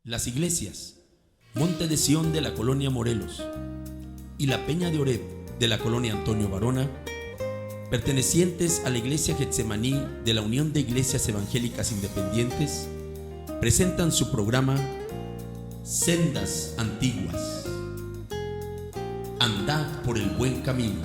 Las iglesias Monte de Sión de la colonia Morelos y la Peña de Oreb de la colonia Antonio Varona, pertenecientes a la iglesia Getsemaní de la Unión de Iglesias Evangélicas Independientes, presentan su programa Sendas Antiguas. Andad por el buen camino.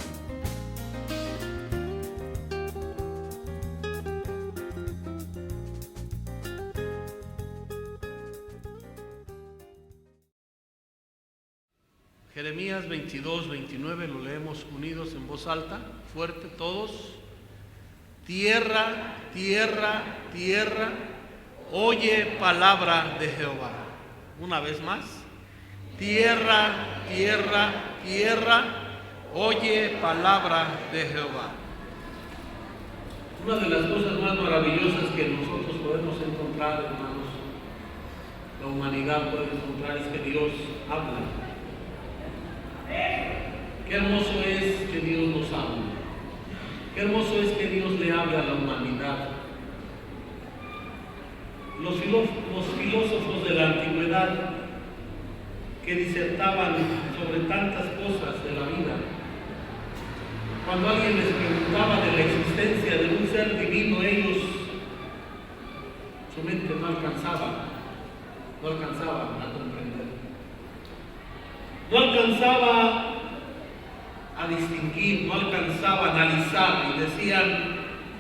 Jeremías 22, 29, lo leemos unidos en voz alta, fuerte todos. Tierra, tierra, tierra, oye palabra de Jehová. Una vez más. Tierra, tierra, tierra, oye palabra de Jehová. Una de las cosas más maravillosas que nosotros podemos encontrar, hermanos, la humanidad puede encontrar, es que Dios habla. Qué hermoso es que Dios nos hable. Qué hermoso es que Dios le hable a la humanidad. Los filósofos de la antigüedad que disertaban sobre tantas cosas de la vida, cuando alguien les preguntaba de la existencia de un ser divino, ellos, su mente no alcanzaba a comprender. No alcanzaba a distinguir, no alcanzaba a analizar, y decían: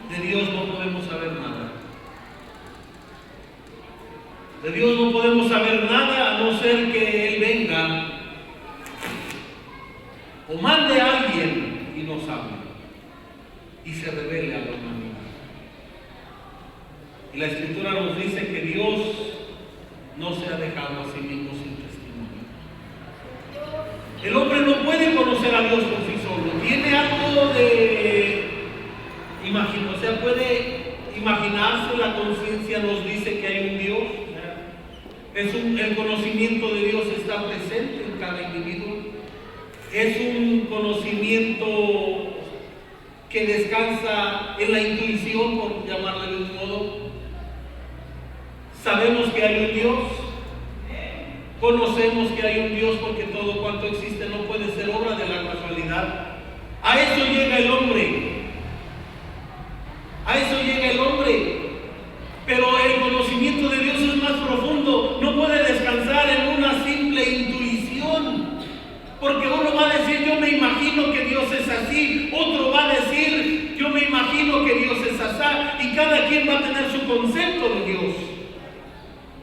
de Dios no podemos saber nada. De Dios no podemos saber nada a no ser que Él venga o mande a alguien y nos hable y se revele a la humanidad. Y la Escritura nos dice que Dios no se ha dejado a sí mismo sin testimonio. El hombre no puede conocer a Dios por sí solo. Tiene algo de imaginación, o sea, puede imaginarse. La conciencia nos dice que hay un Dios. El conocimiento de Dios está presente en cada individuo. Es un conocimiento que descansa en la intuición, por llamarle de un modo. Sabemos que hay un Dios. Conocemos que hay un Dios porque todo cuanto existe no puede ser obra de la casualidad. A eso llega el hombre. A eso llega el hombre. Pero el conocimiento de Dios es más profundo. No puede descansar en una simple intuición. Porque uno va a decir: yo me imagino que Dios es así. Otro va a decir: yo me imagino que Dios es así. Y cada quien va a tener su concepto de Dios.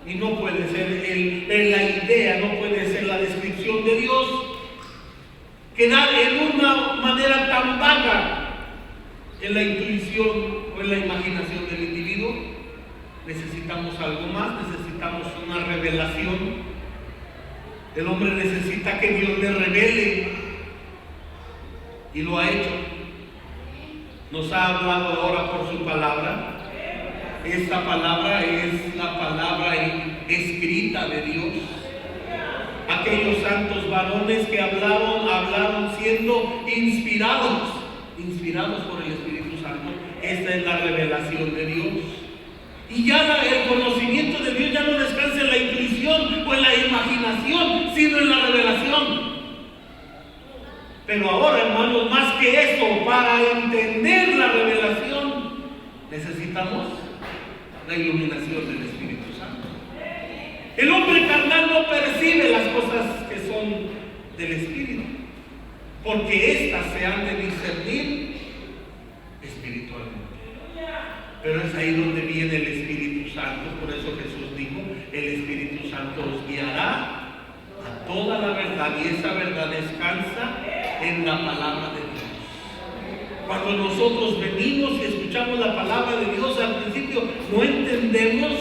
Y no puede ser la idea, no puede ser la descripción de Dios quedar en una manera tan vaga en la intuición o en la imaginación del individuo. Necesitamos algo más, necesitamos una revelación. El hombre necesita que Dios le revele, y lo ha hecho. Nos ha hablado ahora por su palabra. Esta palabra es la palabra escrita de Dios. Aquellos santos varones que hablaron siendo inspirados por el Espíritu Santo. Esta es la revelación de Dios. Y ya el conocimiento de Dios ya no descansa en la intuición o en la imaginación, sino en la revelación. Pero ahora, hermanos, más que eso, para entender la revelación, necesitamos la iluminación del Espíritu Santo. El hombre carnal no percibe las cosas que son del Espíritu, porque éstas se han de discernir espiritualmente. Pero es ahí donde viene el Espíritu Santo. Por eso Jesús dijo: el Espíritu Santo os guiará a toda la verdad, y esa verdad descansa en la palabra de Dios. Cuando nosotros venimos y escuchamos la palabra de Dios, al principio no entendemos.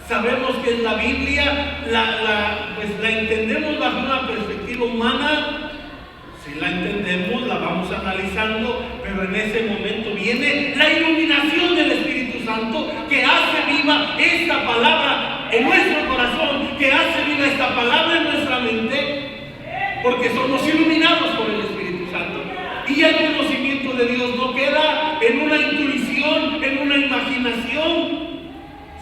Sabemos que en la Biblia la entendemos bajo una perspectiva humana. Si la entendemos, la vamos analizando, pero en ese momento viene la iluminación del Espíritu Santo, que hace viva esta palabra en nuestro corazón, que hace viva esta palabra en nuestra mente, porque somos iluminados por el Espíritu Santo. Y el conocimiento de Dios no queda en una intuición, en una imaginación,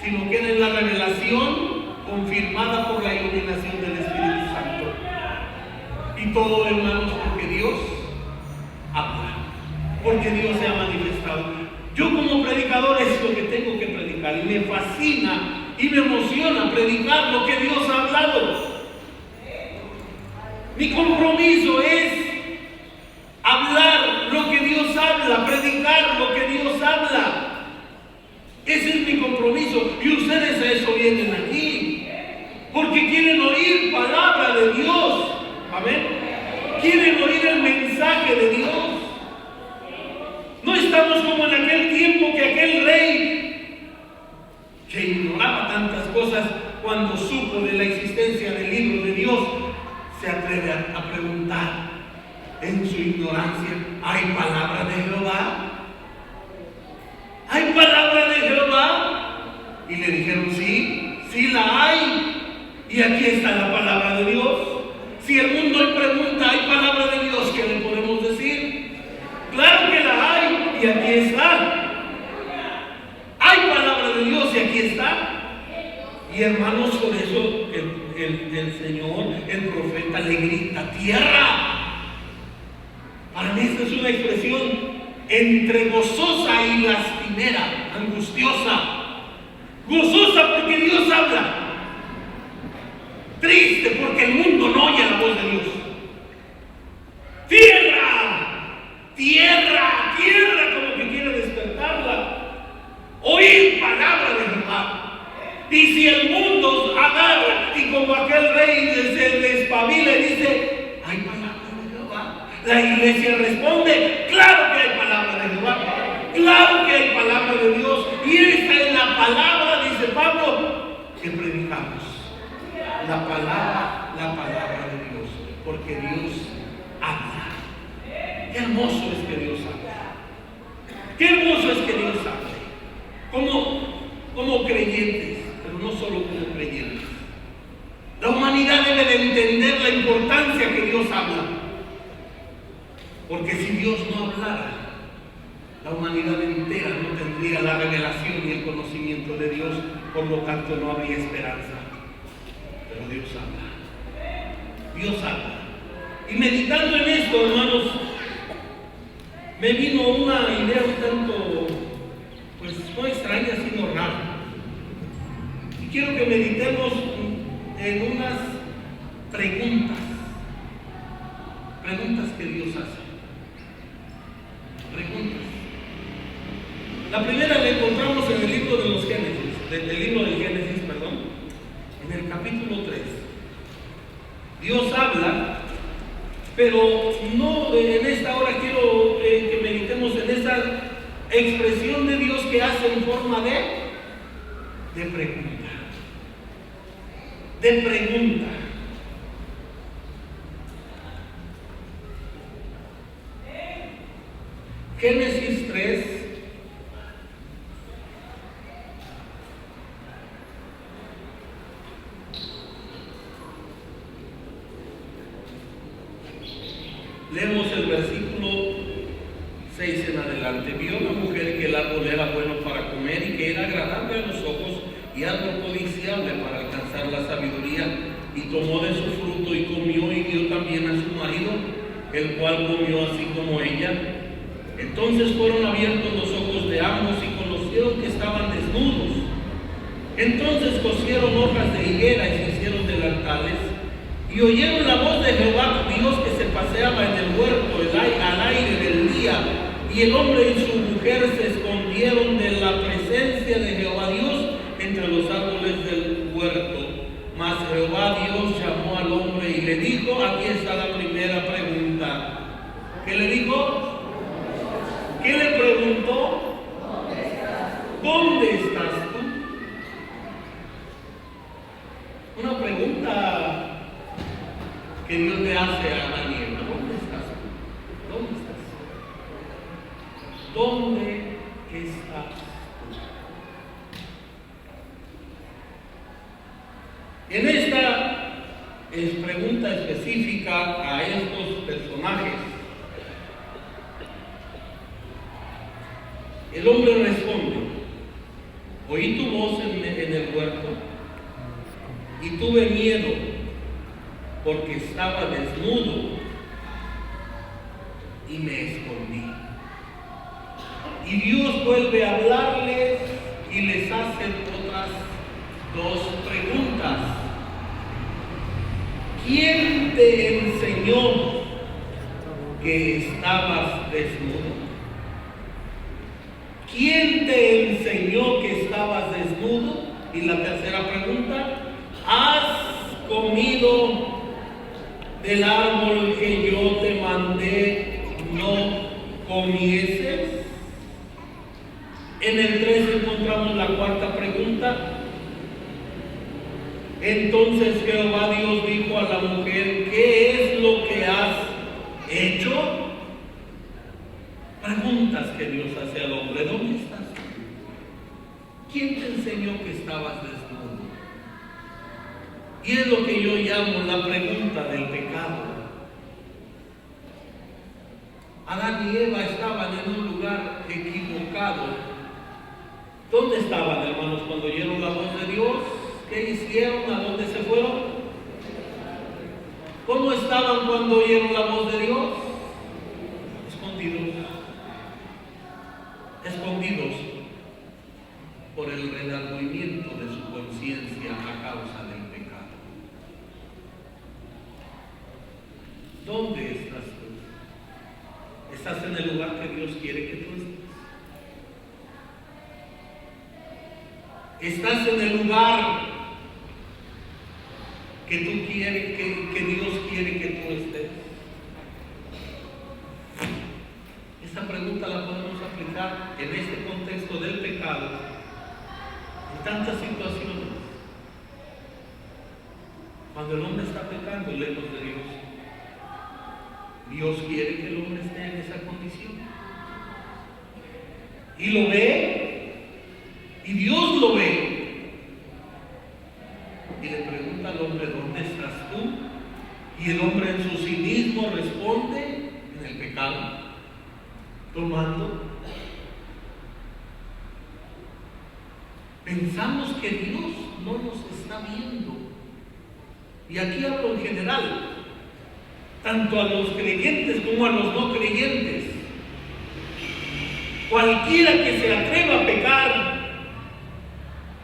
sino queda en la revelación confirmada por la iluminación del Espíritu Santo. Y todo, hermanos, porque Dios habla, porque Dios se ha manifestado. Yo como predicador es lo que tengo que predicar, y me fascina y me emociona predicar lo que Dios ha hablado. Mi compromiso es hablar lo que Dios habla, predicar lo que Dios habla. Ese es mi compromiso, y ustedes a eso vienen aquí, porque quieren oír palabra de Dios. Amén. Quieren oír el mensaje de Dios. No estamos como en aquel tiempo que aquel rey, que ignoraba tantas cosas, cuando supo de la existencia del libro de Dios, se atreve a preguntar en su ignorancia: ¿hay palabra de Jehová? ¿Hay palabra de Jehová? Y le dijeron: sí, sí la hay. Y aquí está la palabra de Dios. Si el mundo hoy pregunta: ¿hay palabra de Dios? ¿Qué le podemos decir? Claro que la hay, y aquí está. Hay palabra de Dios y aquí está. Y hermanos, por eso el Señor, el profeta, le grita: tierra. Para mí esta es una expresión entre gozosa y lastimera, angustiosa. Gozosa porque Dios habla. Triste porque el mundo no oye la voz de Dios. Tierra, tierra, tierra, como que quiere despertarla. Oír palabra de Jehová. Y si el mundo agarra y como aquel rey se despabila y dice: ¿hay palabra de Jehová? La iglesia responde: claro que hay palabra de Jehová, claro que hay palabra de Dios. Y esta es la palabra, dice Pablo, que predicamos. La palabra de Dios, porque Dios habla. Qué hermoso es que Dios habla. Qué hermoso es que Dios hable. Como creyentes, pero no solo como creyentes. La humanidad debe de entender la importancia que Dios habla. Porque si Dios no hablara, la humanidad entera no tendría la revelación y el conocimiento de Dios, por lo tanto no habría esperanza. Pero Dios habla. Dios habla. Y meditando en esto, hermanos, me vino una idea un tanto, pues no extraña, sino rara. Y quiero que meditemos en unas preguntas que Dios hace. Preguntas. La primera la encontramos en el libro de los Génesis, del libro del Génesis, perdón, en el capítulo 3. Dios habla, pero no en esta hora quiero que meditemos en esa expresión de Dios que hace en forma de pregunta. De pregunta. Génesis 3. Leemos el versículo 6 en adelante. Vio la mujer que el árbol era bueno para comer y que era agradable a los ojos y árbol codiciable para alcanzar la sabiduría, y tomó de su fruto y comió, y dio también a su marido, el cual comió así como ella. Entonces fueron abiertos los ojos de ambos y conocieron que estaban desnudos. Entonces cosieron hojas de higuera y se hicieron delantales, y oyeron la voz de Jehová Dios que se paseaba en el huerto al aire del día, y el hombre y su mujer se escondieron de la presencia de Jehová Dios entre los árboles del huerto. Mas Jehová Dios llamó al hombre y le dijo: aquí está la primera pregunta. ¿Qué le dijo? ¿Qué le preguntó? ¿Dónde estás tú? Una pregunta que Dios le hace a Adán y Eva. ¿Dónde estás tú? ¿Dónde estás? ¿Dónde estás? En esta pregunta específica a estos personajes, el hombre responde: oí tu voz en el huerto y tuve miedo porque estaba desnudo y me escondí. Y Dios vuelve a hablarles y les hace otras dos preguntas. ¿Quién te enseñó que estabas desnudo? ¿Quién te enseñó que estabas desnudo? Y la tercera pregunta, ¿has comido del árbol que yo te mandé no comieses? En el 3 encontramos la cuarta pregunta. Entonces Jehová Dios dijo a la mujer, ¿qué es lo que has hecho? Preguntas que Dios hace al hombre, ¿dónde estás? ¿Quién te enseñó que estabas desnudo? Y es lo que yo llamo la pregunta del pecado. Adán y Eva estaban en un lugar equivocado. ¿Dónde estaban, hermanos, cuando oyeron la voz de Dios? ¿Qué hicieron? ¿A dónde se fueron? ¿Cómo estaban cuando oyeron la voz de Dios? Escondidos. Escondidos por el redargüimiento de su conciencia a causa del pecado. ¿Dónde estás tú? ¿Estás en el lugar que Dios quiere que tú estés? ¿Estás en el lugar que tú quieres, que Dios quiere que tú estés? Esta pregunta la podemos aplicar en este contexto del pecado, en tantas situaciones. Cuando el hombre está pecando lejos de Dios, Dios quiere que el hombre esté en esa condición. Y lo ve. Y Dios lo ve. Y le pregunta al hombre, ¿dónde estás tú? Y el hombre en su cinismo responde, en el pecado, tomando. Pensamos que Dios no nos está viendo. Y aquí hablo en general, tanto a los creyentes como a los no creyentes. Cualquiera que se atreva a pecar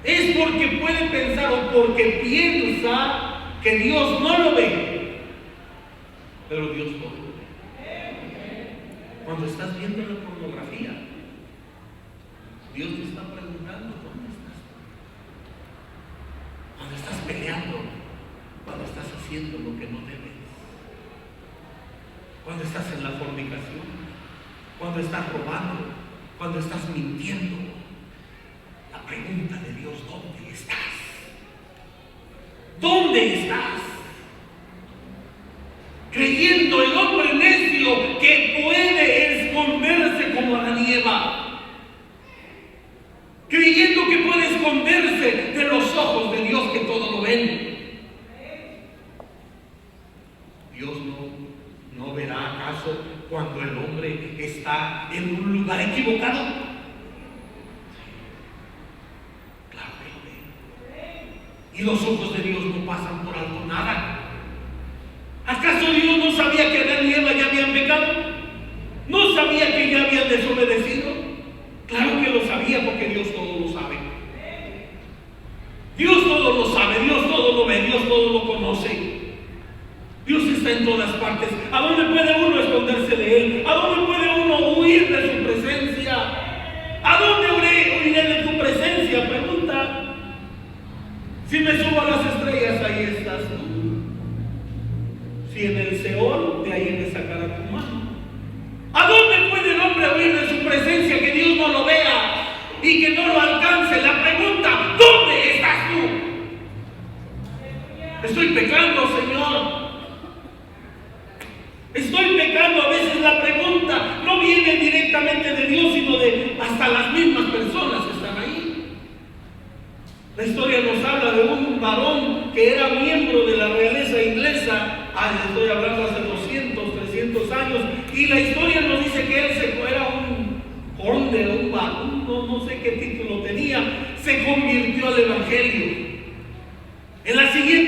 es porque puede pensar o porque piensa que Dios no lo ve, pero Dios no lo ve. Cuando estás viendo la pornografía, Dios te está preguntando, ¿dónde estás? Cuando estás peleando, cuando estás haciendo lo que no debes, cuando estás en la fornicación, cuando estás robando, cuando estás mintiendo. La pregunta de Dios, ¿dónde estás? ¿Dónde estás? Creyendo el hombre necio que puede esconderse como Adán y Eva. Creyendo que puede esconderse de los ojos de Dios que todo lo ven. Dios no verá acaso cuando el hombre está en un lugar equivocado. Y los ojos de Dios no pasan por alto nada. ¿Acaso Dios no sabía que Adán y Eva ya habían pecado? ¿No sabía que ya habían desobedecido? Claro que lo sabía, porque Dios todo lo sabe. Dios todo lo sabe, Dios todo lo ve, Dios todo lo conoce. Dios está en todas partes. ¿A dónde puede uno esconderse de Él? ¿A dónde puede uno huir de su presencia? ¿A dónde huiré de tu presencia? Pregunta. Si me subo a las estrellas, ahí estás tú. Si en el Seol, de ahí me sacará tu mano. ¿A dónde puede el hombre huir de su presencia, que Dios no lo vea y que no lo alcance? La pregunta, ¿dónde estás tú? Estoy pecando, Señor. Estoy pecando. A veces la pregunta no viene directamente de Dios, sino de hasta las mismas personas que están ahí. La historia nos habla de un varón que era miembro de la realeza inglesa. Estoy hablando hace 200, 300 años. Y la historia nos dice que él era un conde, un varón, no sé qué título tenía. Se convirtió al evangelio. En la siguiente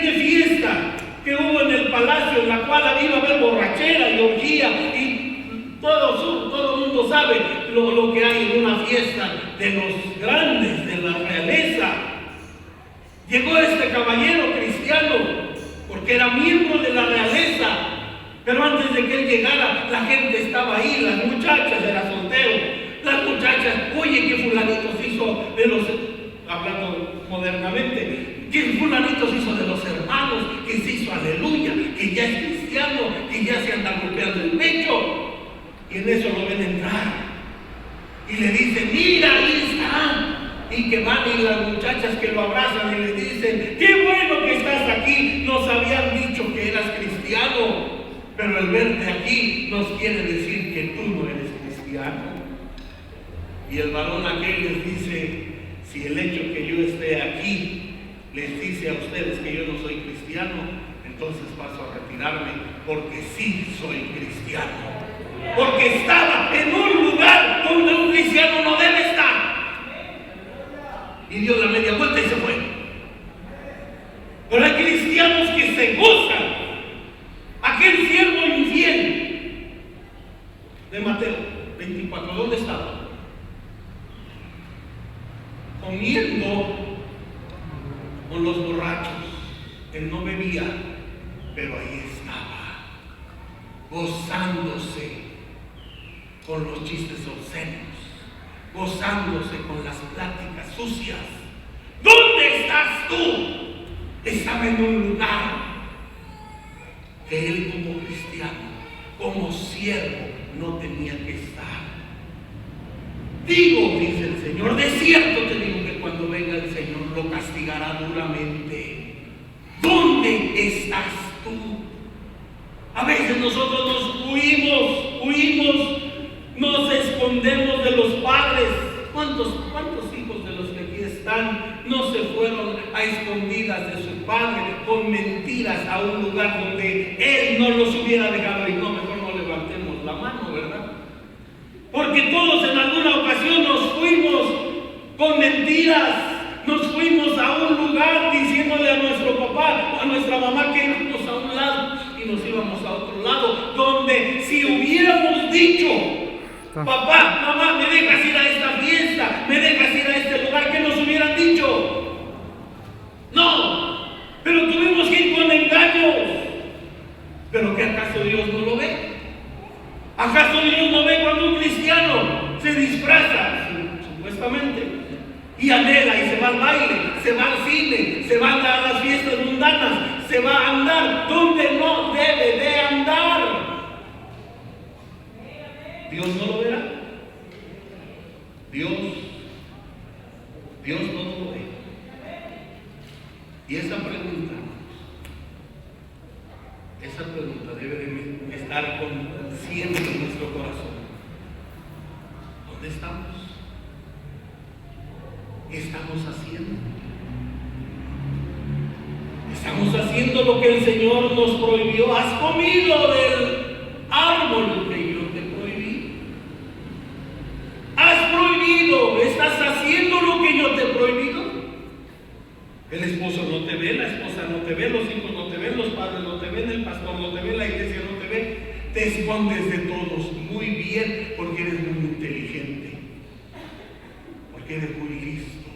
palacio, en la cual iba a haber borrachera y orgía, y todo el mundo sabe lo que hay en una fiesta de los grandes, de la realeza. Llegó este caballero cristiano, porque era miembro de la realeza, pero antes de que él llegara, la gente estaba ahí, las muchachas, era soltero, las muchachas, oye, que fulanito se hizo de los, hablando modernamente, que fulanito se hizo de los hermanos, que se hizo aleluya, que ya es cristiano, que ya se anda golpeando el pecho. Y en eso lo ven entrar y le dicen, mira, ahí está. Y que van y las muchachas que lo abrazan y le dicen, qué bueno que estás aquí, nos habían dicho que eras cristiano, pero el verte aquí nos quiere decir que tú no eres cristiano. Y el varón aquel les dice, si el hecho que yo esté aquí les dice a ustedes que yo no soy cristiano, entonces paso a retirarme, porque sí soy cristiano. Porque estaba en un lugar donde un cristiano no debe estar. Y dio la media vuelta y se fue. Pero hay cristianos que se gozan. Aquel siervo infiel de Mateo 24, ¿dónde estaba? Comiendo con los borrachos. Él no bebía, pero ahí estaba, gozándose con los chistes obscenos, gozándose con las pláticas sucias. ¿Dónde estás tú? Estaba en un lugar que él como cristiano, como siervo, no tenía que estar. Digo, dice el Señor, de cierto te digo que cuando venga el Señor lo castigará duramente. ¿Dónde estás tú? A veces nosotros nos huimos, nos escondemos de los padres. ¿Cuántos hijos de los que aquí están no se fueron a escondidas de su padre con mentiras a un lugar donde él no los hubiera dejado? Y no, mejor no levantemos la mano, ¿verdad? Porque todos en alguna ocasión nos fuimos con mentiras, nos fuimos a un lugar diciéndole a nuestro papá, a nuestra mamá que íbamos a un lado y nos íbamos a otro lado, donde si hubiéramos dicho, papá, mamá, me dejas ir a esta fiesta, me dejas ir a este lugar, ¿qué nos hubieran dicho? No, pero tuvimos que ir con engaños. ¿Pero qué acaso Dios no lo ve? ¿Acaso Dios no ve cuando un cristiano se disfraza, supuestamente, y anhela y se va al baile, se va al cine, se va a las fiestas mundanas, se va a andar donde no debe de andar? ¿Dios no lo verá? Dios no lo ve. Y esa pregunta debe de estar consciente en nuestro corazón. ¿Dónde estamos? ¿Qué estamos haciendo? ¿Estamos haciendo lo que el Señor nos prohibió? ¿Has comido del árbol que yo te prohibí? ¿Has prohibido? ¿Estás haciendo lo que yo te he prohibido? El esposo no te ve, la esposa no te ve, los hijos no te ven, los padres no te ven, el pastor no te ve, la iglesia no te ve. Te escondes de todos muy bien porque eres muy inteligente, porque eres muy listo.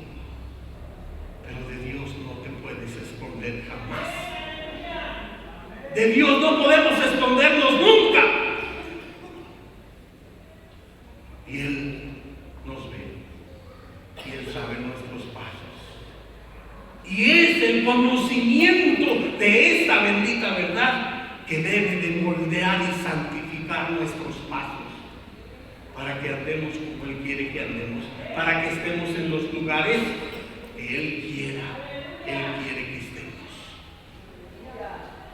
Pero de Dios no te puedes esconder jamás. De Dios no podemos escondernos nunca. Y Él nos ve, y Él sabe nuestros pasos. Y es el conocimiento de esta bendita verdad que debe de moldear y santificar nuestros pasos, para que andemos como Él quiere que andemos, para que estemos en los lugares que Él quiere que estemos.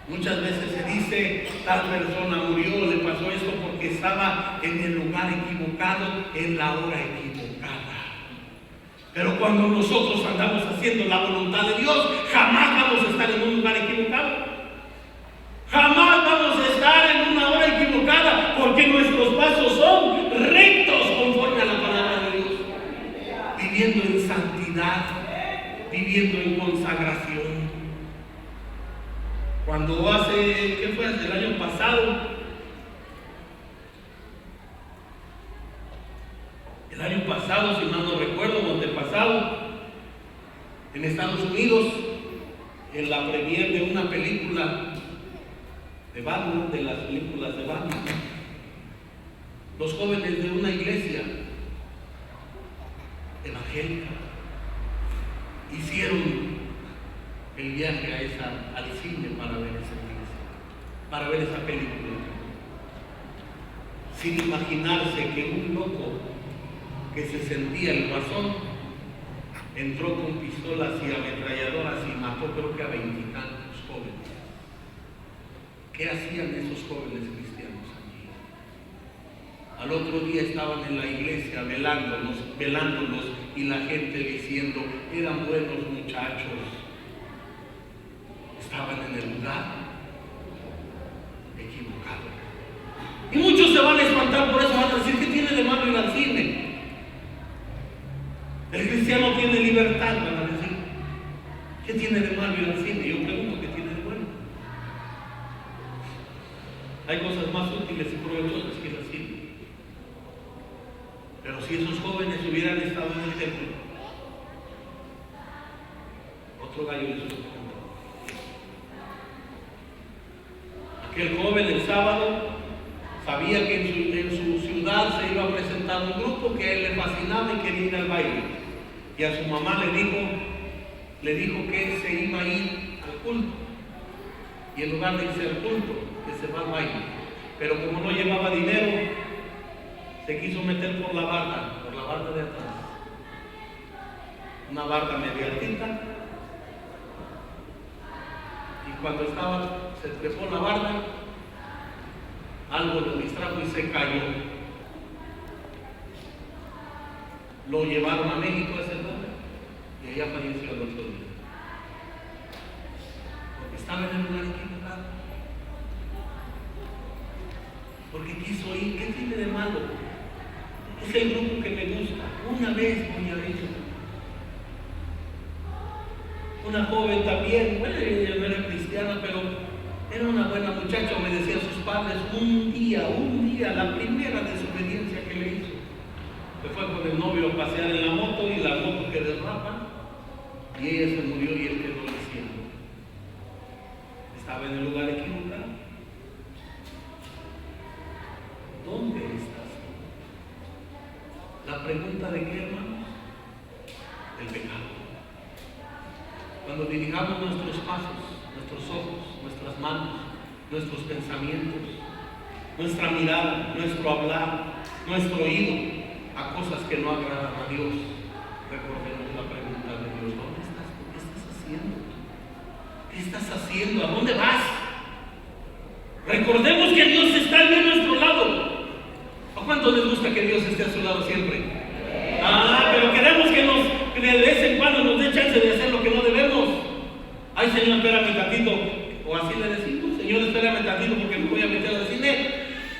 Muchas veces se dice, tal persona murió, le pasó esto porque estaba en el lugar equivocado, en la hora equivocada. Pero cuando nosotros andamos haciendo la voluntad de Dios, jamás vamos a estar en un lugar equivocado. Jamás vamos a estar en una hora equivocada, porque nuestros pasos son rectos conforme a la palabra de Dios. Viviendo en santidad, viviendo en consagración. Cuando ¿qué fue? El año pasado. El año pasado, si mal no recuerdo, o antepasado, en Estados Unidos, en la premier de una película de Batman, de las películas de Batman, los jóvenes de una iglesia evangélica hicieron el viaje al cine para ver esa iglesia, para ver esa película, sin imaginarse que un loco que se sentía el guasón entró con pistolas y ametralladoras y mató creo que a 20 y tantos jóvenes. ¿Qué hacían esos jóvenes cristianos allí? Al otro día estaban en la iglesia velándolos y la gente diciendo, eran buenos muchachos. Estaban en el lugar equivocado. Y muchos se van a espantar por eso, van a decir, ¿qué tiene de malo ir al cine? El cristiano tiene libertad, van a decir. ¿Qué tiene de malo ir al cine? Yo pregunto, ¿qué tiene de bueno? Hay cosas más útiles y provechosas que ir al cine. Pero si esos jóvenes hubieran estado en el templo, otro gallo les hubiera cantado. Aquel joven el sábado sabía que en su ciudad se iba a presentar un grupo que a él le fascinaba y quería ir al baile. Y a su mamá le dijo que se iba a ir al culto. Y en lugar de irse al culto, que se va al baile. Pero como no llevaba dinero, se quiso meter por la barda de atrás. Una barda media altita. Y cuando se trepó la barda, algo lo distrajo y se cayó. Lo llevaron a México ese joven y allá falleció el otro día. Porque estaba en el lugar equivocado. Porque quiso ir. ¿Qué tiene de malo? Es el grupo que me gusta. Una vez voy a ello. Una joven también, bueno, ella no era cristiana, pero era una buena muchacha, obedecía a sus padres. Un día, la primera desobediencia que le hizo, se fue con el novio a pasear en la moto y la moto que derrapa y ella se murió y él quedó lisiado. Estaba en el lugar equivocado. ¿Dónde estás? La pregunta de qué, hermanos? El pecado. Cuando dirijamos nuestros pasos, nuestros ojos, nuestras manos, nuestros pensamientos, nuestra mirada, nuestro hablar, nuestro oído a cosas que no agradan a Dios, recordemos la pregunta de Dios: ¿dónde estás? ¿Qué estás haciendo? ¿Qué estás haciendo? ¿A dónde vas? Recordemos que Dios está allí a nuestro lado. ¿A cuánto les gusta que Dios esté a su lado siempre? Pero queremos que de vez en cuando nos dé chance de hacer lo que no debemos. Ay, Señor, espérame tantito. O así le decimos: Señor, espérame tantito porque me voy a meter al cine.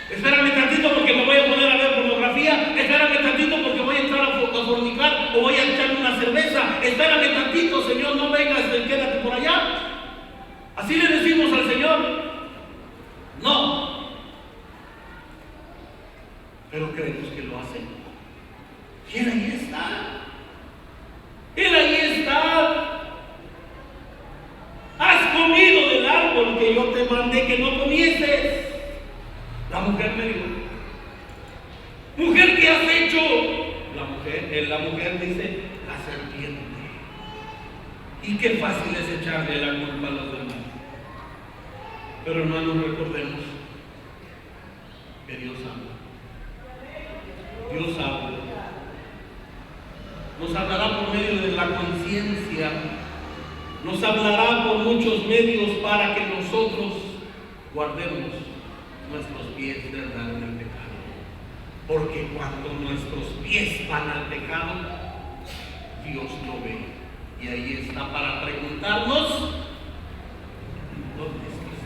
Espérame tantito porque me voy a poner a ver pornografía. Espérame tantito porque voy a entrar a fornicar o voy a echarme una cerveza. Espérame tantito, Señor, no vengas, quédate por allá. Así le decimos al Señor. No. Pero creemos que lo hace. Y Él ahí está. Él ahí está. Has comido del árbol que yo te mandé que no comieses. La mujer me dijo: mujer, ¿qué has hecho? La mujer dice: la serpiente. Y qué fácil es echarle la culpa a los demás. Pero hermanos, recordemos que Dios habla. Dios habla. Nos hablará por medio de la conciencia. Nos hablará por muchos medios para que nosotros guardemos nuestros pies de andar en el pecado. Porque cuando nuestros pies van al pecado, Dios lo ve. Y ahí está para preguntarnos: ¿dónde estás?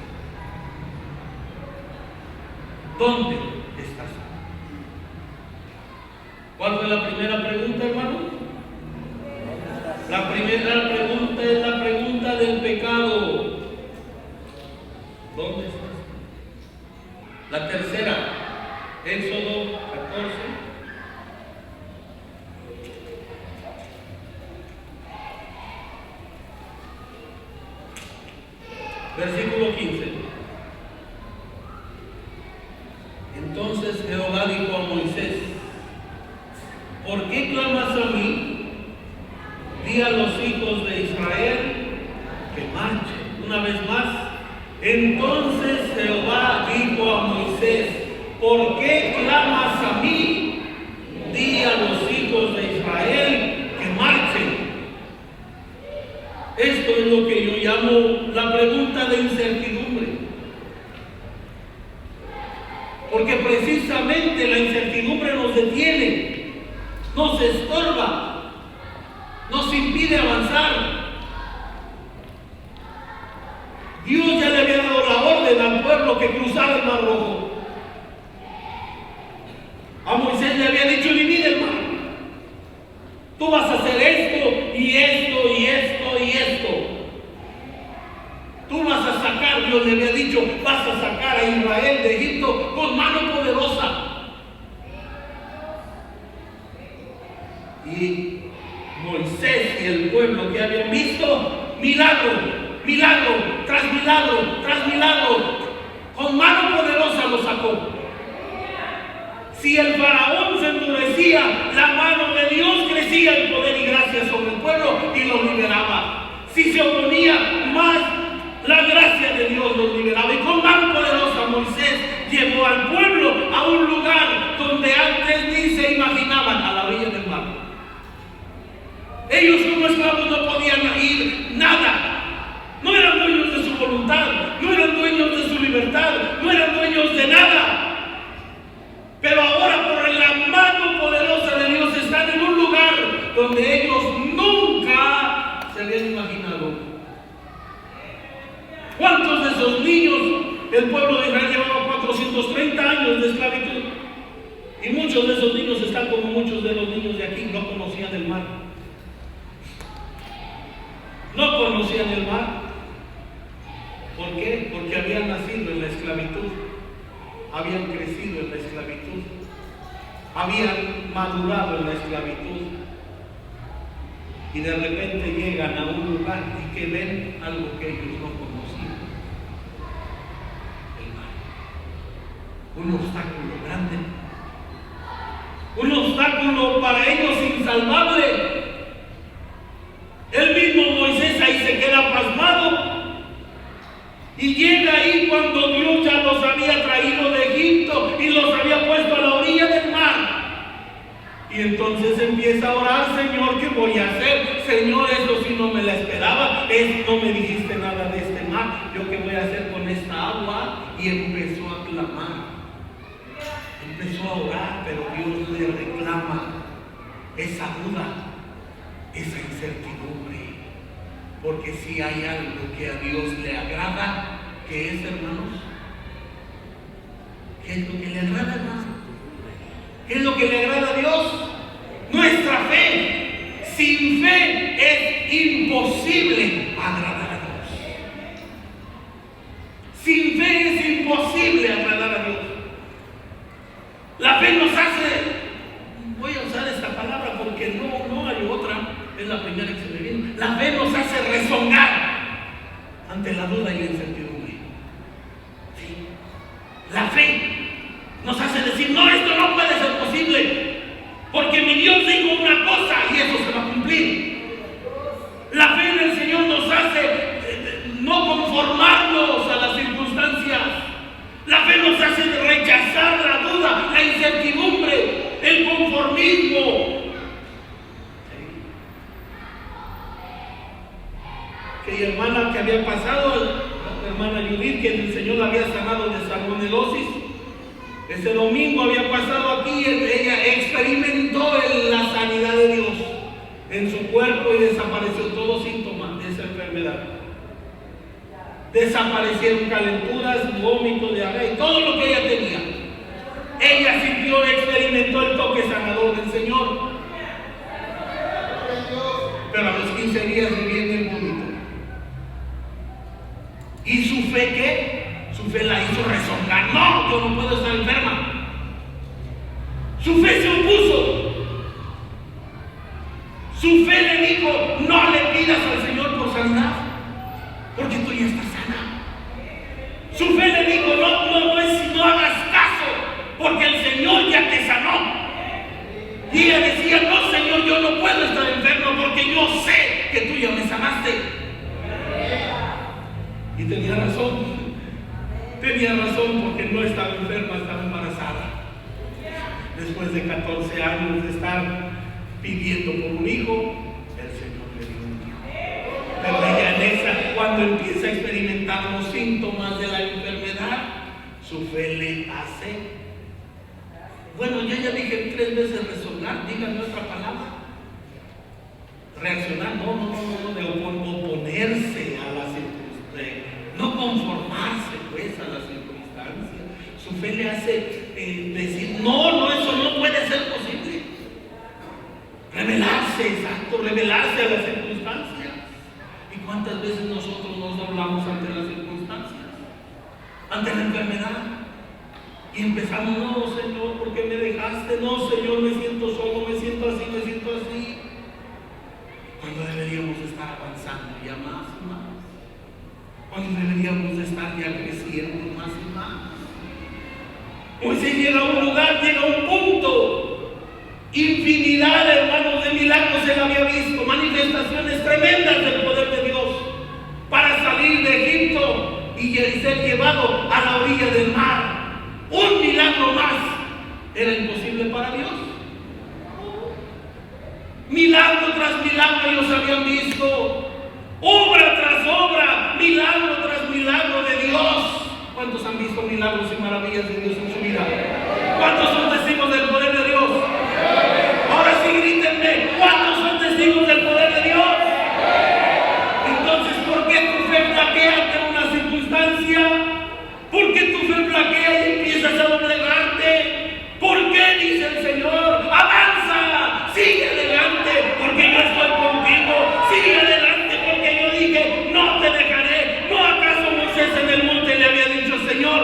¿Dónde estás? ¿Cuál fue la primera pregunta, hermano? La primera pregunta es la pregunta del pecado. ¿Dónde estás? La tercera, Éxodo 14. Versículo 15. Entonces Jehová dijo a Moisés: ¿por qué clamas a mí? Di a los hijos de Israel que marchen. Una vez más. Entonces Jehová dijo a Moisés: ¿por qué clamas a mí? Di a los hijos de Israel que marchen. Esto es lo que yo llamo la pregunta de incertidumbre. Porque precisamente la incertidumbre nos detiene, nos estorba, nos impide avanzar. Dios ya le había dado la orden al pueblo que cruzara el Mar Rojo. A Moisés le había dicho: divide el mar. Tú vas a hacer esto y esto y esto y esto. Tú vas a sacar, Dios le había dicho, vas a sacar a Israel de Egipto con mano poderosa. Y Moisés y el pueblo que habían visto milagro, milagro, tras milagro, tras milagro, con mano poderosa lo sacó. Si el faraón se endurecía, la mano de Dios crecía en poder y gracia sobre el pueblo y los liberaba. Si se oponía más, la gracia de Dios los liberaba. Y con mano poderosa Moisés llevó al pueblo a un lugar donde antes ni se imaginaban, a la orilla del mar. Ellos como esclavos no podían ir nada. No eran dueños de su voluntad, no eran dueños de su libertad, no eran dueños de nada. Pero ahora por la mano poderosa de Dios están en un lugar donde ellos nunca se habían imaginado. ¿Cuántos de esos niños el pueblo de Israel llevaba 430 años de esclavitud? Y muchos de esos niños están como muchos de los niños de aquí, no conocían el mar. No conocían el mar. ¿Por qué? Porque habían nacido en la esclavitud. Habían crecido en la esclavitud, habían madurado en la esclavitud, y de repente llegan a un lugar y que ven algo que ellos no conocían: el mar. Un obstáculo grande, un obstáculo para ellos insalvable. El mismo Moisés ahí se queda pasmado. Y llega ahí cuando Dios ya los había traído de Egipto y los había puesto a la orilla del mar. Y entonces empieza a orar: Señor, ¿qué voy a hacer? Señor, esto sí no me la esperaba. No me dijiste nada de este mar. ¿Yo qué voy a hacer con esta agua? Y empezó a clamar. Empezó a orar, pero Dios le reclama esa duda, esa incertidumbre. Porque si hay algo que a Dios le agrada, ¿qué es, hermanos? ¿Qué es lo que le agrada, hermanos? ¿Qué es lo que le agrada a Dios? Nuestra fe. Sin fe es imposible agradar a Dios. Sin fe es imposible agradar a Dios. La fe nos hace, voy a usar esta palabra porque no hay otra, es la primera que se me viene. La fe nos hace rezongar ante la duda y la incertidumbre. ¿Sí? La fe nos hace decir: no, esto no puede ser posible, porque mi Dios dijo una cosa y eso se va a cumplir. La fe en el Señor nos hace no conformarnos a las circunstancias. La fe nos hace rechazar la duda, la incertidumbre, el conformismo. Aquella hermana que había pasado, la hermana Judith, que el Señor la había sanado de salmonelosis, ese domingo había pasado aquí, ella experimentó la sanidad de Dios en su cuerpo y desapareció todo síntoma de esa enfermedad. Desaparecieron calenturas, vómitos, diarrea y todo lo que ella tenía. Ella sintió, experimentó el toque sanador del Señor. Pero a los 15 días le viene el vómito. ¿Y su fe qué? Su fe la hizo rezongar. No, yo no puedo estar enferma. Su fe se opuso. Su fe le dijo: no le pidas al Señor por sanidad, porque tú ya estás sana. Su fe le dijo: no hagas caso, porque el Señor ya te sanó. Y ella decía: no, Señor, yo no puedo estar enfermo porque yo sé que tú ya me sanaste. Y tenía razón. Tenía razón, porque no estaba enferma, estaba embarazada. Después de 14 años de estar pidiendo por un hijo, el Señor le dio un hijo. Pero ella en esa, cuando empieza a experimentar los síntomas de la enfermedad, su fe le hace. Bueno, yo ya dije 3 veces resonar, díganme otra palabra. Reaccionar, de oponerse a la circunstancia, no conformarse pues a la circunstancia. Su fe le hace decir: no, eso no puede ser posible. Revelarse a las circunstancias. ¿Y cuántas veces nosotros nos doblamos ante las circunstancias? Ante la enfermedad. Y empezamos: no, Señor, ¿por qué me dejaste? No, Señor, me siento solo, me siento así. Cuando deberíamos estar avanzando ya más y más. Cuando deberíamos estar ya creciendo más y más. Moisés llega a un lugar, llega a un punto. Infinidad, hermanos, de milagros él había visto, manifestaciones tremendas del poder de Dios para salir de Egipto y ser llevado a la orilla del mar. Un milagro más era imposible para Dios. Milagro tras milagro ellos habían visto, obra tras obra, milagro tras milagro de Dios. ¿Cuántos han visto milagros y maravillas de Dios en su vida? ¿Cuántos son testigos del poder de Dios? Ahora sí, grítenme: ¿cuántos son testigos del poder de Dios? Entonces, ¿por qué tu fe flaquea ante una circunstancia? ¿Por qué tu fe flaquea y empiezas a doblegarte? ¿Por qué dice el Señor: avanza, sigue adelante, porque yo estoy contigo? Sigue adelante, porque yo dije: no te dejaré. ¿No acaso Moisés en el monte le había dicho: Señor,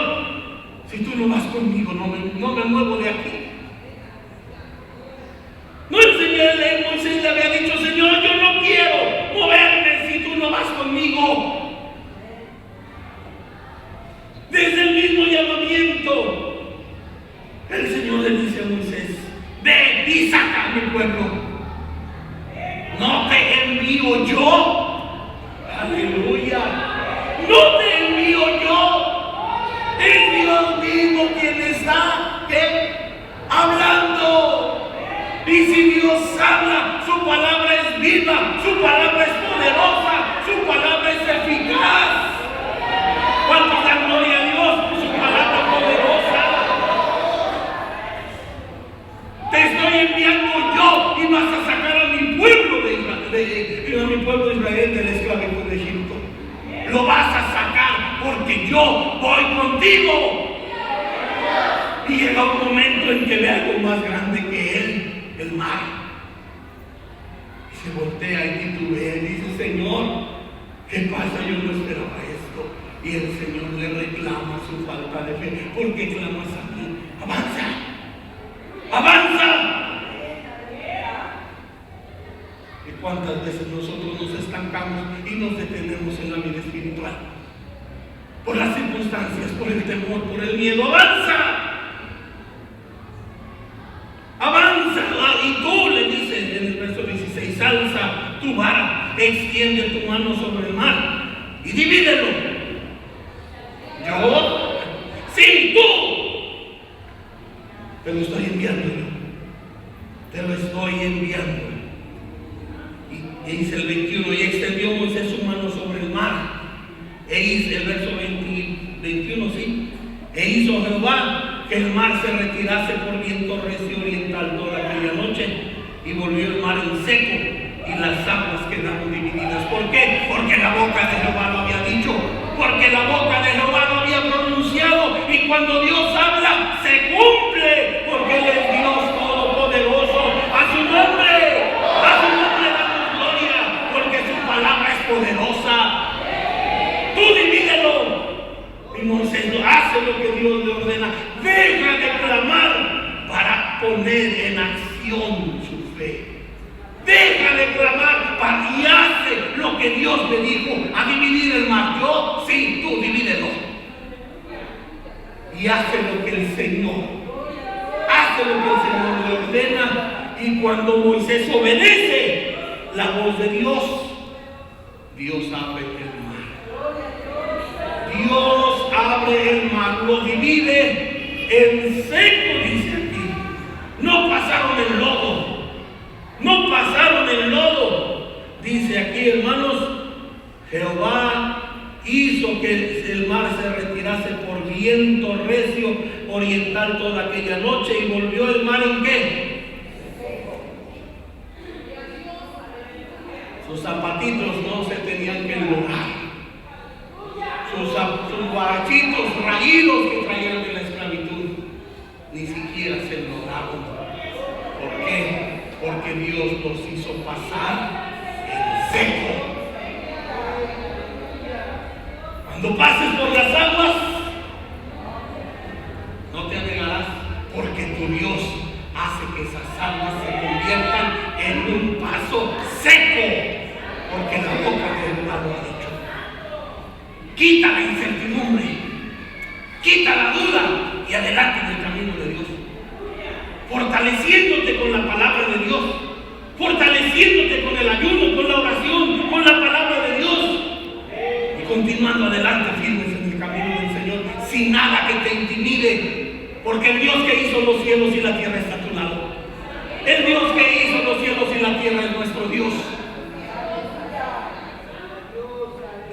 si tú no vas conmigo, no me muevo de aquí? No, el Señor Moisés le había dicho: Señor, yo no quiero moverme si tú no vas conmigo. Desde el mismo llamamiento, el Señor le dice a Moisés: ve y saca a mi pueblo. No te envío yo. Aleluya. No te envío yo. Es Dios mismo quien está hablando. Y si Dios habla, su palabra es viva, su palabra es poderosa, su palabra es eficaz. ¿Cuántos dan gloria a Dios? Su palabra poderosa. Te estoy enviando yo y vas a sacar a mi pueblo de Israel de la esclavitud de Egipto. Lo vas a sacar porque yo voy contigo. Y llega un momento en que ve algo más grande que él, el mar. Y se voltea y titubea y dice: Señor, ¿qué pasa? Yo no esperaba esto. Y el Señor le reclama su falta de fe. ¿Por qué clamas a mí? ¡Avanza! ¡Avanza! ¿Y cuántas veces nosotros nos estancamos y nos detenemos en la vida espiritual? Por las circunstancias, por el temor, por el miedo. ¡Avanza! ¡Avanza! Y tú, le dice en el verso 16: alza tu vara, extiende tu mano sobre el mar y divídelo. ¿Yo? ¡Sí, tú! Te lo estoy enviando yo. Te lo estoy enviando. Y dice el 21: y extendió Moisés su mano sobre el mar. E hizo, el verso 21, sí. E hizo Jehová que el mar se retirase por viento recio oriental toda aquella noche. Y volvió el mar en seco y las aguas quedaron divididas. ¿Por qué? Porque la boca de Jehová lo había dicho. Porque la boca de Jehová lo había pronunciado. Y cuando Dios habla, se cumple. Porque Él es Dios todopoderoso. A su nombre damos gloria. Porque su palabra es poderosa. Tú divídelo. Y Moisés Señor. Hace lo que el Señor le ordena. Y cuando Moisés obedece la voz de Dios, Dios abre el mar. Dios abre el mar, lo divide en seco, dice aquí. No pasaron el lodo. No pasaron el lodo. Dice aquí, hermanos, Jehová hizo que el mar se retirase por viento recio oriental toda aquella noche, y volvió el mar en ¿qué? Sus zapatitos no se tenían que enlodar. Sus guarachitos raídos que traían de la esclavitud ni siquiera se enlodaron. ¿Por qué? Porque Dios los hizo pasar en seco. Cuando pases por las aguas, no te anegarás, porque tu Dios hace que esas aguas se conviertan en un paso seco, porque la boca de Jehová lo ha dicho. Quita la incertidumbre, quita la duda y adelante en el camino de Dios, fortaleciéndote con la palabra de Dios, fortaleciéndote con el ayuno, con la oración, con la palabra de Dios, y continuando adelante firmes en el camino del Señor, sin nada que te intimide, porque el Dios que hizo los cielos y la tierra está a tu lado. El Dios que hizo los cielos y la tierra es nuestro Dios.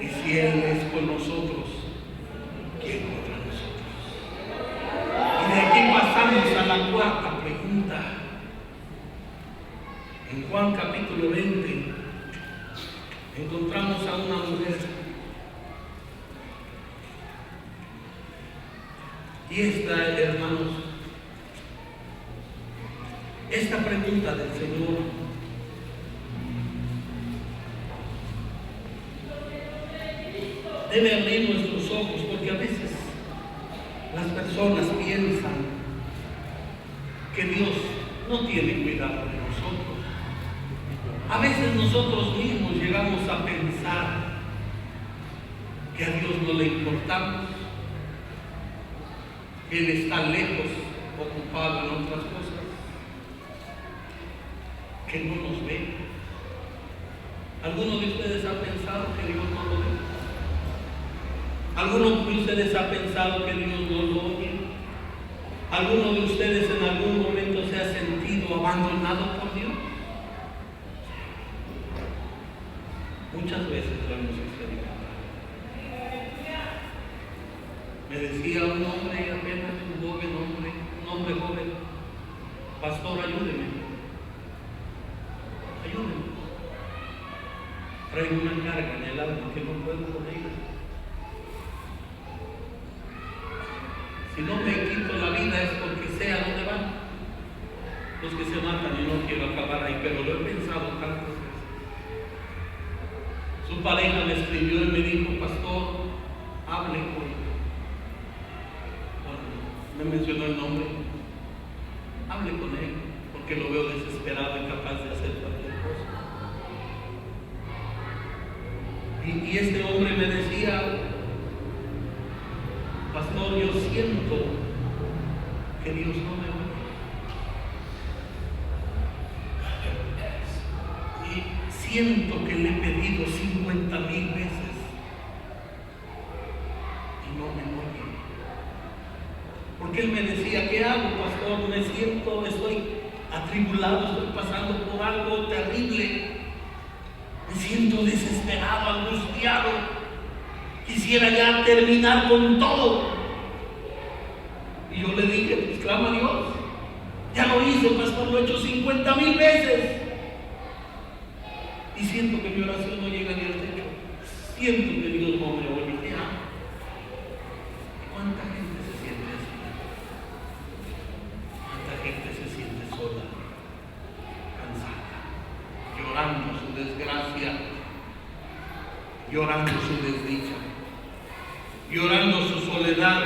Y si Él es con nosotros, ¿quién contra nosotros? Y de aquí pasamos a la cuarta pregunta. En Juan capítulo 20 encontramos a una mujer. Y esta, hermanos, esta pregunta del Señor debe abrir nuestros ojos, porque a veces las personas piensan que Dios no tiene cuidado de nosotros. A veces nosotros mismos llegamos a pensar que a Dios no le importamos, que Él está lejos, ocupado en otras cosas, que no nos ve. ¿Alguno de ustedes ha pensado que Dios no lo ve? ¿Alguno de ustedes ha pensado que Dios no lo oye? ¿Alguno de ustedes en algún momento se ha sentido abandonado por Dios? Muchas veces lo hemos experimentado. Me decía un hombre, apenas un hombre joven, pastor, ayúdeme. Traigo una carga en el alma que no puedo con ella. Si no me quito la vida es porque sé a dónde van los que se matan, y no quiero acabar ahí, pero lo he pensado tantas veces. Su pareja me escribió y me dijo, pastor, hable con... me mencionó el nombre. Hable con él, porque lo veo desesperado y capaz de hacer cualquier cosa. Y este hombre me decía, pastor, yo siento que Dios no me oye. Y siento que le he pedido 50,000 veces y no me oye. Porque él me decía, ¿qué hago, pastor? Me siento, estoy atribulado, estoy pasando por algo terrible. Me siento desesperado, angustiado. Quisiera ya terminar con todo. Y yo le dije, pues clama a Dios. Ya lo hice, pastor, lo he hecho 50,000 veces. Y siento que mi oración no llega ni al techo. Siento que Dios no me oye. ¿Qué hago? ¿Cuánta gente se siente así? ¿Cuánta gente se siente sola, cansada, llorando su desgracia, llorando su desdicha, llorando su soledad?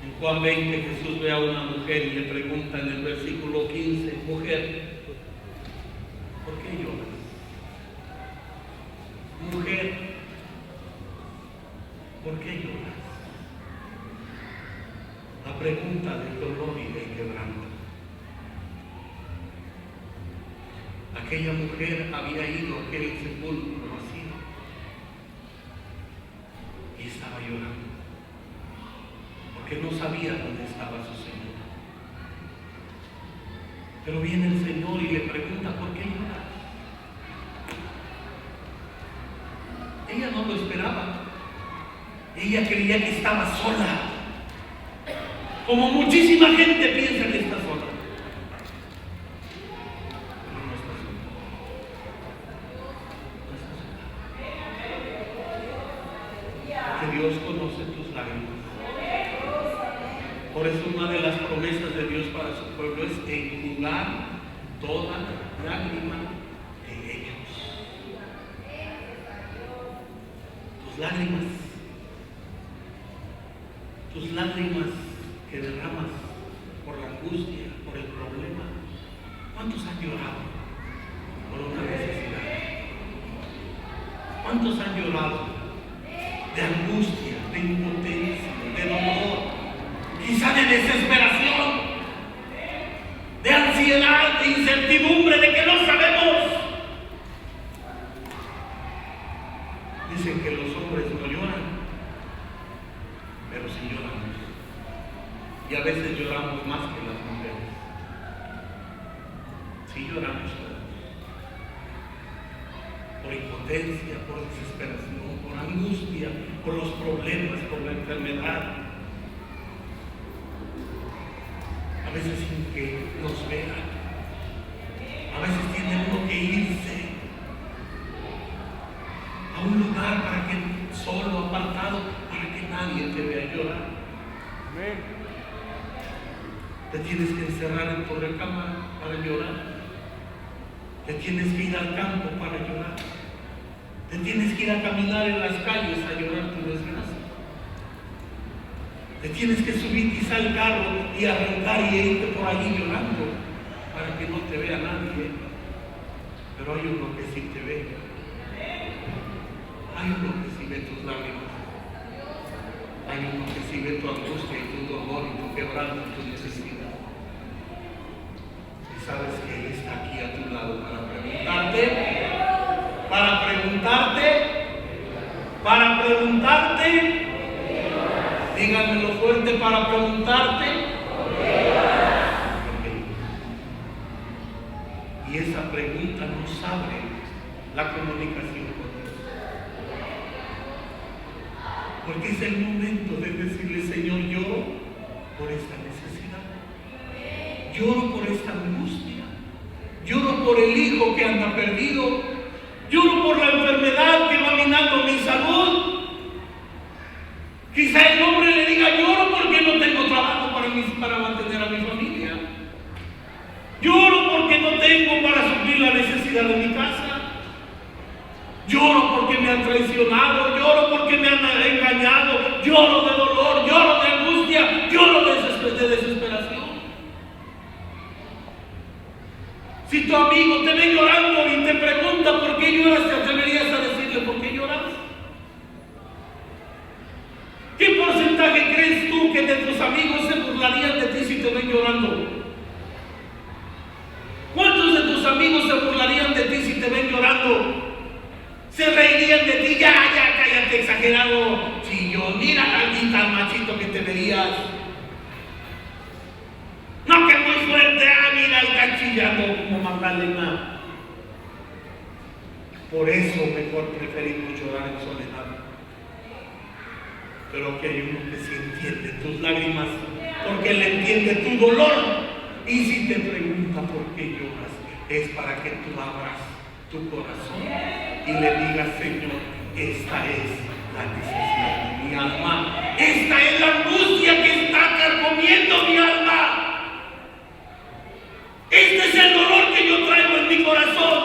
En Juan 20 Jesús ve a una mujer y le pregunta en el versículo 15, mujer, ¿por qué lloras? Mujer, ¿por qué lloras? pregunta del dolor y del quebranto. Aquella mujer había ido a aquel sepulcro vacío y estaba llorando porque no sabía dónde estaba su Señor. Pero viene el Señor y le pregunta: ¿por qué lloras? Ella no lo esperaba. Ella creía que estaba sola, como muchísima gente piensa que está sola. Pero no está sola. No está sola. Porque Dios conoce tus lágrimas. Por eso una de las promesas de Dios para su pueblo es enjugar toda lágrima de ellos. Tus lágrimas que derramas por la angustia, por el problema. ¿Cuántos han llorado por una necesidad? ¿Cuántos han llorado de angustia, de impotencia, de dolor, quizá de desesperación, de ansiedad, de incertidumbre, de que no sabemos? Dicen que los hombres no lloran, pero sí lloramos. Y a veces lloramos más que las mujeres. Sí lloramos todos. Por impotencia, por desesperación, por angustia, por los problemas, por la enfermedad. A veces sin que nos vean. A veces tiene uno que irse a un lugar para que solo, apartado, para que nadie te vea llorar. Amén. Te tienes que encerrar en tu recámara para llorar. Te tienes que ir al campo para llorar. Te tienes que ir a caminar en las calles a llorar tu desgracia. Te tienes que subir quizá al carro y arrancar y irte por allí llorando para que no te vea nadie. Pero hay uno que sí te ve. Hay uno que sí ve tus lágrimas. Hay uno que sí ve tu angustia y tu dolor y tu quebranto y tu necesidad. Y sabes que Él está aquí a tu lado para preguntarte, díganmelo fuerte, para preguntarte. Y esa pregunta nos abre la comunicación con Dios. Porque es el momento de decirle: Señor, lloro por esta necesidad, lloro por esta angustia, lloro por el hijo que anda perdido, lloro por la enfermedad que va minando mi salud. Quizá el hombre le diga: lloro porque no tengo trabajo para mantener a mi familia, lloro porque no tengo para suplir la necesidad de mi casa, lloro porque me han traicionado, lloro porque me han engañado, lloro de dolor, lloro de angustia, lloro de desesperación. Si tu amigo te ve llorando y te pregunta por qué lloras, ¿te atreverías a decirle por qué lloras? ¿Qué porcentaje crees tú que de tus amigos se burlarían de ti si te ven llorando? ¿Cuántos de tus amigos se burlarían de ti si te ven llorando? Se reirían de ti: ya, cállate, exagerado, chillón, mira al tan machito que te verías. No, que muy fuerte, mira, está chillando como Magdalena. Por eso mejor preferimos llorar en soledad. Pero que hay uno que sí entiende tus lágrimas, porque Él entiende tu dolor. Y si te pregunta por qué lloras, es para que tú abras tu corazón y le digas: Señor, esta es la necesidad de mi alma, esta es la angustia que está carcomiendo mi alma, este es el dolor que yo traigo en mi corazón.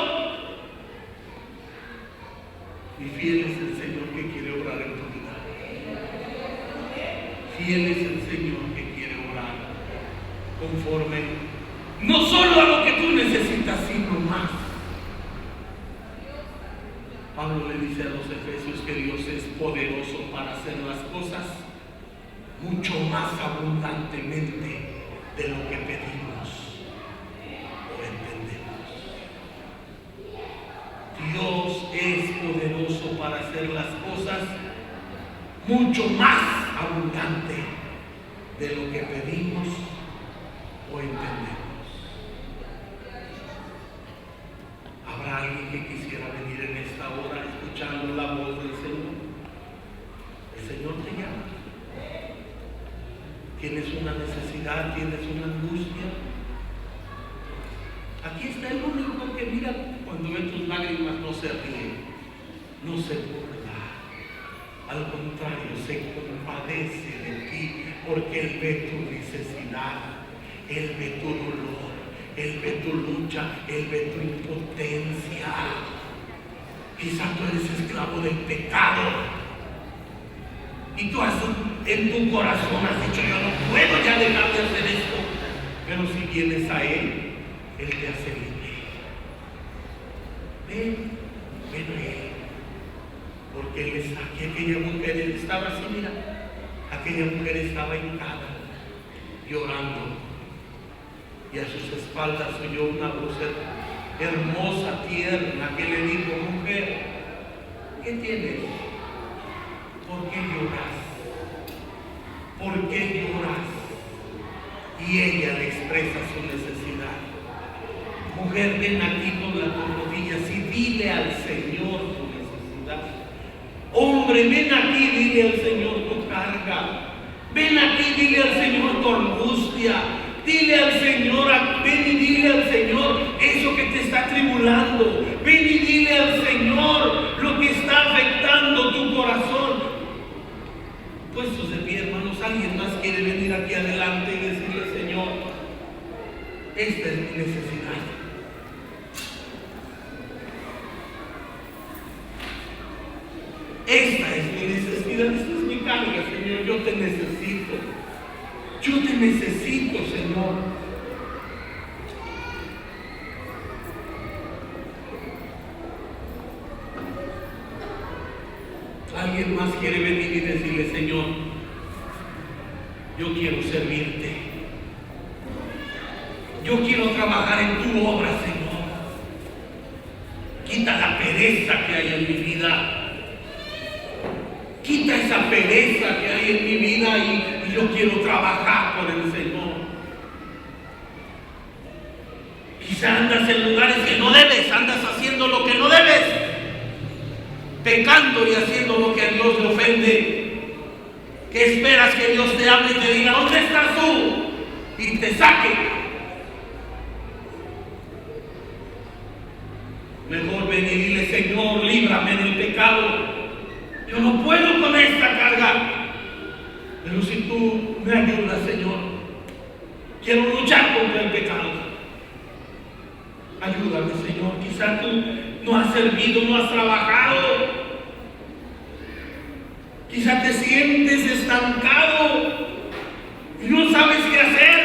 Y fiel es el Señor que quiere obrar en tu vida. Fiel es el Señor que quiere obrar conforme no solo a lo que tú necesitas, sino más. Pablo le dice a los efesios que Dios es poderoso para hacer las cosas mucho más abundantemente de lo que pedimos o entendemos. Dios es poderoso para hacer las cosas mucho más abundante de lo que pedimos o entendemos. ¿Habrá alguien que quisiera venir en esta hora escuchando la voz del Señor? El Señor te llama. ¿Tienes una necesidad? ¿Tienes una angustia? Aquí está el único que mira cuando ve tus lágrimas, no se ríe, no se burla. Al contrario, se compadece de ti porque Él ve tu necesidad, Él ve tu dolor, Él ve tu lucha, Él ve tu impotencia. Quizá tú eres esclavo del pecado y tú en tu corazón has dicho: yo no puedo ya dejar de hacer esto. Pero si vienes a Él, Él te hace libre. Ven a Él, porque Él está aquí. Aquella mujer estaba así, mira, aquella mujer estaba hincada, llorando, y a sus espaldas oyó una voz hermosa, tierna, que le dijo: mujer, ¿qué tienes? ¿Por qué lloras? ¿Por qué lloras? Y ella le expresa su necesidad. Mujer, ven aquí, dobla tus rodillas y dile al Señor tu necesidad. Hombre, ven aquí, dile al Señor tu carga. Ven aquí, dile al Señor tu angustia. Dile al Señor, ven y dile al Señor eso que te está tribulando. Ven y dile al Señor lo que está afectando tu corazón. Puestos de pie, hermanos, alguien más quiere venir aquí adelante y decirle: Señor, esta es mi necesidad. Esta es mi necesidad, esta es mi carga, Señor. Yo te necesito. Yo te necesito, Señor. Alguien más quiere venir y decirle: Señor, yo quiero servirte. Yo quiero trabajar en tu obra, Señor. Quita la pereza que hay en mi vida. Quita esa pereza que hay en mi vida y yo quiero trabajar por el Señor. Quizá andas en lugares que no debes, andas haciendo lo que no debes, pecando y haciendo lo que a Dios le ofende. ¿Qué esperas que Dios te hable y te diga: ¿dónde estás tú? Y te saque. Mejor ven y dile: Señor, líbrame del pecado. Yo no puedo con esta carga. Pero si tú me ayudas, Señor, quiero luchar contra el pecado. Ayúdame, Señor. Quizá tú no has servido, no has trabajado. Quizá te sientes estancado y no sabes qué hacer.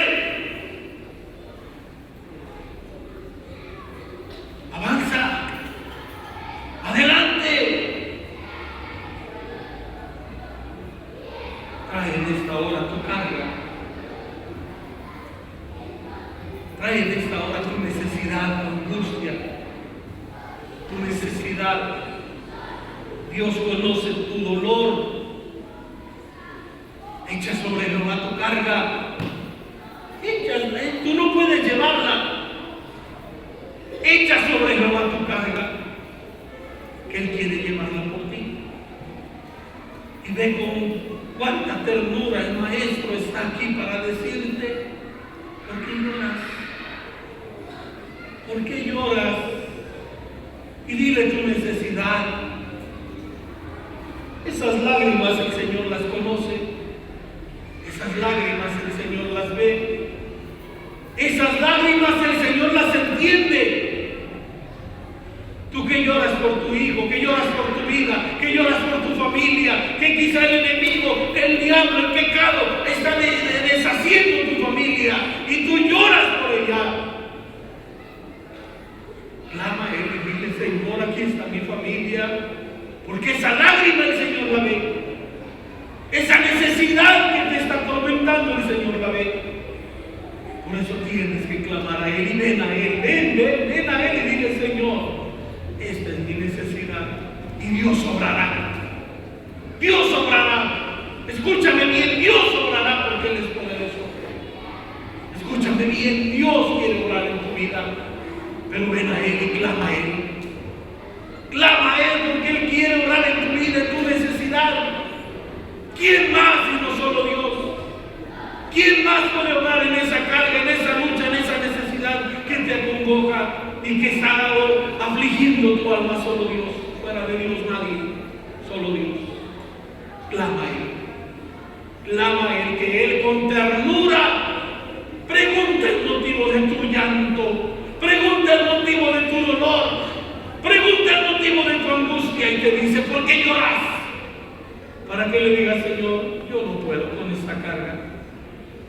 Avanza. Adelante. Trae en esta hora tu carga. Trae en esta hora tu necesidad, tu angustia, tu necesidad. Dios conoce tu dolor. Echa sobre Jehová tu carga. Échala, tú no puedes llevarla. Echa sobre Jehová tu carga, que Él quiere llevarla por ti. Y ve con cuánta ternura el Maestro está aquí para decirte: ¿por qué lloras? ¿Por qué lloras? Y dile tu necesidad. Esas lágrimas el Señor las conoce. Esas lágrimas el Señor las ve. Esas lágrimas el Señor las entiende. Tú que lloras por tu hijo, que lloras por tu vida, que lloras por tu familia, que quizá el enemigo, el diablo, el pecado está deshaciendo tu familia y tú lloras por ella. Clama a Él y dile: Señor, aquí está mi familia. Porque esa lágrima el Señor la ve. Esa necesidad que te está está atormentando, el Señor la ve. Por eso tienes que clamar a Él y ven a Él, ven a Él y dile: Señor, esta es mi necesidad. Y Dios obrará. Dios obrará. Escúchame bien, Dios obrará porque Él es poderoso. Escúchame bien, Dios quiere orar en tu vida. Pero ven a Él y clama a Él. Clama a Él porque Él quiere orar en tu vida, en tu necesidad. ¿Quién más sino solo Dios? ¿Quién más puede orar en esa carga, en esa lucha, en esa necesidad que te acongoja y que está afligiendo tu alma? Solo Dios. Fuera de Dios nadie. Solo Dios. Clama a Él. Clama a Él, que Él con ternura pregunta el motivo de tu llanto. Pregunta el motivo de tu dolor. Pregunta el motivo de tu angustia y te dice: ¿por qué lloras? Para que le digas: Señor, yo no puedo con esta carga.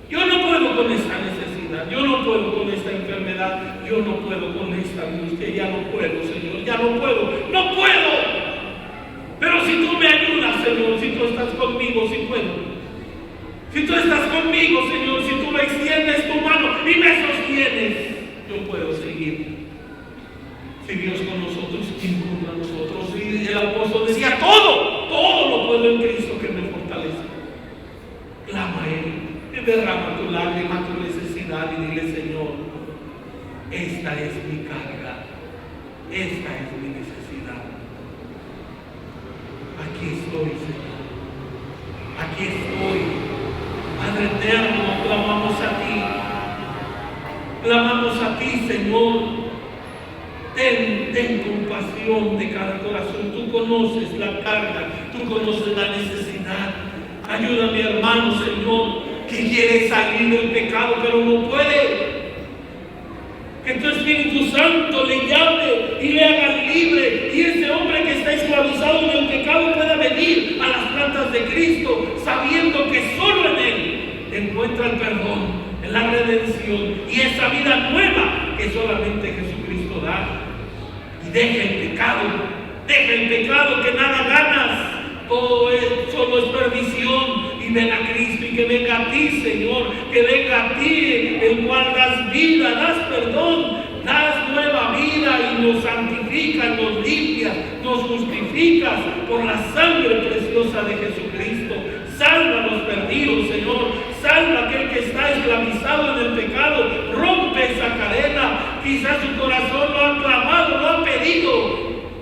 Yo no puedo con esta necesidad. Yo no puedo con esta enfermedad. Yo no puedo con esta angustia. Ya no puedo, Señor. Ya no puedo. ¡No puedo! Pero si tú me ayudas, Señor, si tú estás conmigo, si puedo. Si tú estás conmigo, Señor, si tú me extiendes tu mano y me sostienes, yo puedo seguir. Si Dios con nosotros, ¿quién contra nosotros? Y el apóstol decía: todo lo puedo en Cristo que me fortalece. Clama a Él, y derrama tu lágrima, tu necesidad y dile: Señor, esta es mi carga, esta es mi necesidad. Aquí estoy, Señor, aquí estoy. Padre eterno, clamamos a ti. Clamamos a ti, Señor. Ten compasión de cada corazón. Tú conoces la carga, tú conoces la necesidad. Ayuda a mi hermano, Señor, que quiere salir del pecado, pero no puede. Que tu Espíritu Santo le llame y le haga libre. Y ese hombre que está esclavizado en el pecado pueda venir a las plantas de Cristo, sabiendo que solo en Él encuentra el perdón, la redención y esa vida nueva que solamente Jesucristo da. Y deja el pecado que nada ganas, todo solo es perdición, y ven a Cristo y que venga a ti, Señor, que venga a ti, el cual das vida, das perdón, das nueva vida y nos santificas, nos limpias, nos justificas por la sangre preciosa de Jesucristo. Salva a los perdidos, Señor. Salva a aquel que está esclavizado en el pecado. Rompe esa cadena. Quizás su corazón lo ha clamado, lo ha pedido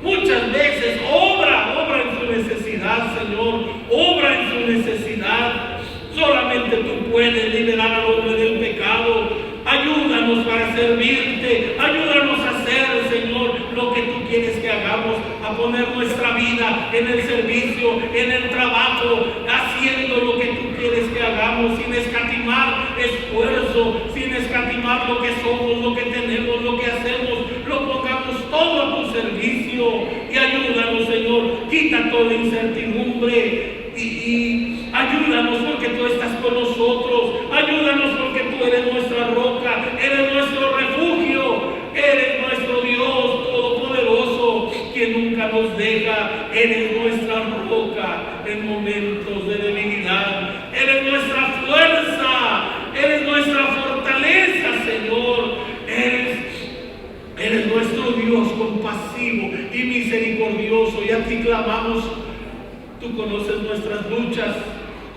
muchas veces. Obra en su necesidad, Señor. Obra en su necesidad. Solamente tú puedes liberar al hombre del pecado. Ayúdanos para servirte. Ayúdanos a hacer, Señor, lo que tú quieres que hagamos, a poner nuestra vida en el servicio, en el trabajo, haciendo lo que tú quieres que hagamos, sin escatimar esfuerzo, sin escatimar lo que somos, lo que tenemos, lo que hacemos, lo pongamos todo a tu servicio. Y ayúdanos, Señor, quita toda incertidumbre. Y ayúdanos porque tú estás con nosotros. Ayúdanos porque tú eres nuestra roca, eres nuestro refugio, eres nuestro Dios todopoderoso, que nunca nos deja. Eres nuestra roca en momentos de debilidad, eres nuestra fuerza, eres nuestra fortaleza, Señor. Eres nuestro Dios compasivo y misericordioso, y a ti clamamos. Tú conoces nuestras luchas,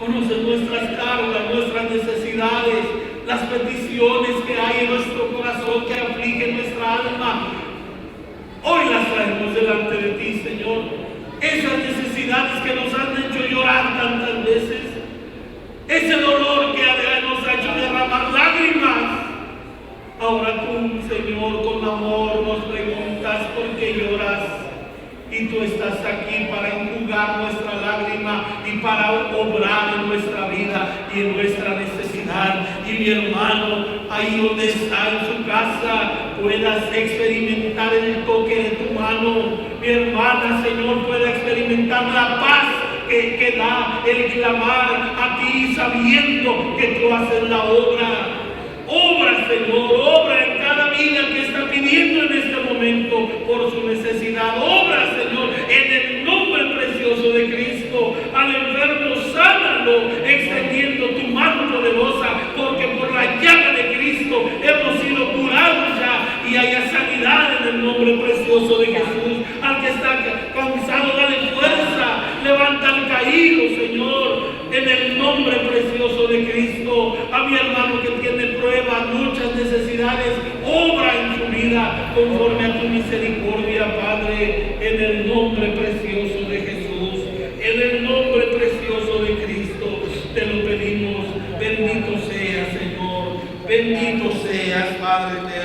conoces nuestras cargas, nuestras necesidades, las peticiones que hay en nuestro corazón que afligen nuestra alma. Hoy las traemos delante de ti, Señor. Esas necesidades que nos han hecho llorar tantas veces, ese dolor que nos ha hecho derramar lágrimas. Ahora tú, Señor, con amor nos preguntas por qué lloras. Y tú estás aquí para enjugar nuestra lágrima y para obrar en nuestra vida y en nuestra necesidad. Y mi hermano, ahí donde está en su casa, puedas experimentar el toque de tu mano. Mi hermana, Señor, pueda experimentar la paz que da el clamar a ti, sabiendo que tú haces la obra. Obra, Señor, obra en cada vida que está pidiendo en este momento por su necesidad. Obra, Señor, en el nombre precioso de Cristo. Al enfermo, sánalo, extendiendo tu mano precioso de Jesús. Al que está cansado, dale fuerza. Levanta al caído, Señor, en el nombre precioso de Cristo. A mi hermano que tiene pruebas, muchas necesidades, obra en su vida conforme a tu misericordia, Padre, en el nombre precioso de Jesús, en el nombre precioso de Cristo, te lo pedimos. Bendito seas, Señor, bendito seas, Padre.